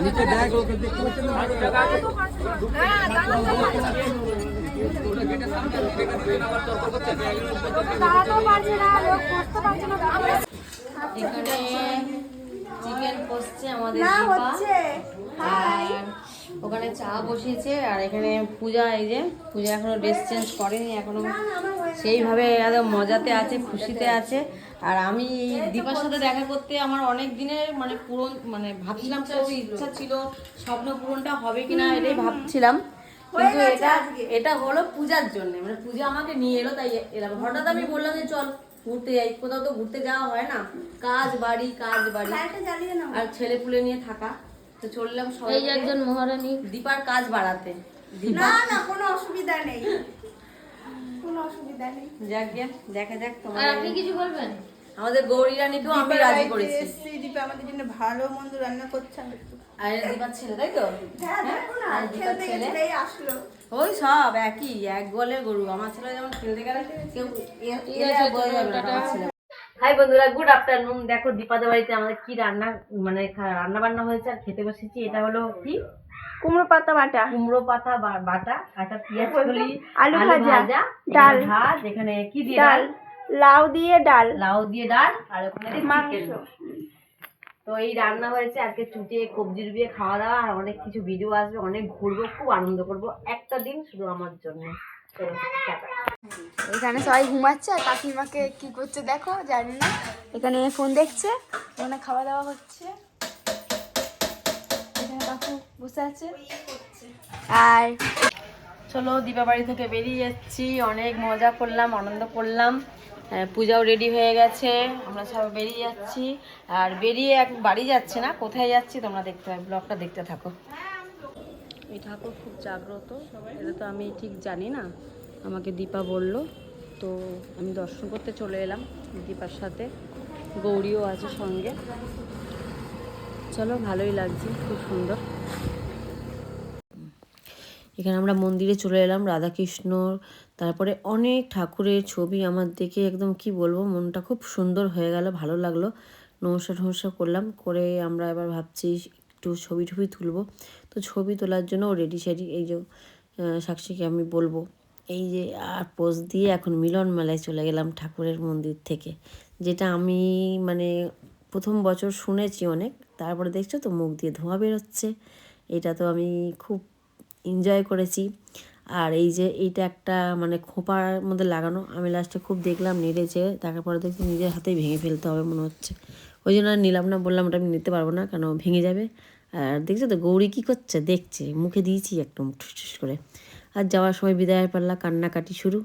এখানে চিকেন কষছে আমাদের আর ওখানে চা বসিয়েছে। আর এখানে পূজা, এই যে পূজা এখনো ড্রেস চেঞ্জ করেনি, এখনো সেইভাবে একদম মজাতে আছে, খুশিতে আছে। আর আমি দীপার সাথে দেখা করতে আমার অনেক দিনের মানে পূরণ, মানে ভাবছিলাম খুব ইচ্ছা ছিল, স্বপ্ন পূরণটা হবে কিনা এটাই ভাবছিলাম। কিন্তু এটা হলো পূজার জন্য, মানে পূজা আমাকে নিয়ে এলো তাই এলাম। হঠাৎ আমি বললাম যে চল ঘুরতে যাই, কোথাও তো ঘুরতে যাওয়া হয় না, কাজ বাড়ি আর ছেলে পুলে নিয়ে থাকা, তো চললাম সবাই একজন মহারানী দীপার কাজ বাড়াতে। না না কোনো অসুবিধা নেই, কোনো অসুবিধা নেই। যাক গে, দেখা যাক। তোমার আপনি কিছু বলবেন? আমাদের গৌরী রানীকেও আমি রাজি করেছি। দীপা আমাদের জন্য ভালো মন্দ রান্না করছে। আর দীপার ছেলে, তাই তো? হ্যাঁ, খেলতে গেলে আসলো। ওই সব একই, এক গোয়ালের গরু। আমার ছেলে যেমন খেলতে গেলে কেউ হাই বন্ধুরা, গুড আফটারনুন। দেখো দীপাদের বাড়িতে আমাদের কি রান্না, মানে রান্না বান্না হয়েছে আর খেতে বসেছি। এটা হলো কি, কুমড়ো পাতা বাটা, কুমড়ো পাতা বাটা, একটা পেঁয়াজ কলি, আলু ভাজা, ডাল ভাত। এখানে কি দিয়ে ডাল, লাউ দিয়ে ডাল, আর ওখানে মাংস। তো এই রান্না হয়েছে আজকে, চুটে কবজি ডুবিয়ে খাওয়া দাওয়া, আর অনেক কিছু ভিডিও আসবে, অনেক ঘুরবো, খুব আনন্দ করবো একটা দিন শুধু আমার জন্য। এখানে সবাই ঘুমাচ্ছে আর কাকিমাকে কি করছে দেখো, জানি না। এখানে ফোন দেখছে, ওখানে খাওয়া দাওয়া হচ্ছে, এখানে কাকু বসে আছে। আর চলো দীপা বাড়ি থেকে বেরিয়ে যাচ্ছি, অনেক মজা করলাম, আনন্দ করলাম। পূজাও রেডি হয়ে গেছে, আমরা সব বেরিয়ে যাচ্ছি। আর বেরিয়ে এক বাড়ি যাচ্ছে না, কোথায় যাচ্ছি তোমরা দেখতে হবে, ব্লগটা দেখতে থাকো। এই ঠাকুর খুব জাগ্রত, এটা তো আমি ঠিক জানি না, আমাকে দীপা বলল, তো আমি দর্শন করতে চলে এলাম দীপার সাথে। গৌরীও আছে সঙ্গে। চলো, ভালোই লাগছে, খুব সুন্দর। এখানে আমরা মন্দিরে চলে এলাম, রাধাকৃষ্ণর, তারপরে অনেক ঠাকুরের ছবি আমার দেখে একদম কি বলবো, মনটা খুব সুন্দর হয়ে গেল, ভালো লাগলো। নমস্কার করলাম, করে আমরা এবার ভাবছি একটু ছবি তুলবো। তো ছবি তোলার জন্য রেডি সেডি, এই যে সাক্ষীকে আমি বলবো, এই যে আর পোজ দিয়ে এখন মিলন মেলায় চলে গেলাম ঠাকুরের মন্দির থেকে, যেটা আমি মানে প্রথম বছর শুনেছি অনেক, তারপরে দেখছো তো মুখ দিয়ে ধোঁয়া বেরোচ্ছে। এটা তো আমি খুব এনজয় করেছি। আর এই যে এইটা একটা মানে খোঁপার মধ্যে লাগানো, আমি লাস্টে খুব দেখলাম নেড়েছে, তারপরে দেখছি নিজের হাতেই ভেঙে ফেলতে হবে মনে হচ্ছে, ওই জন্য আর নিলাম না, বললাম ওটা আমি নিতে পারবো না, কেন ভেঙে যাবে। আর দেখছো তো গৌরী কী করছে, দেখছে, মুখে দিয়েছি একদম ঠুস করে। আর যাওয়ার সময় বিদায়ের পাল্লা, কান্নাকাটি শুরু।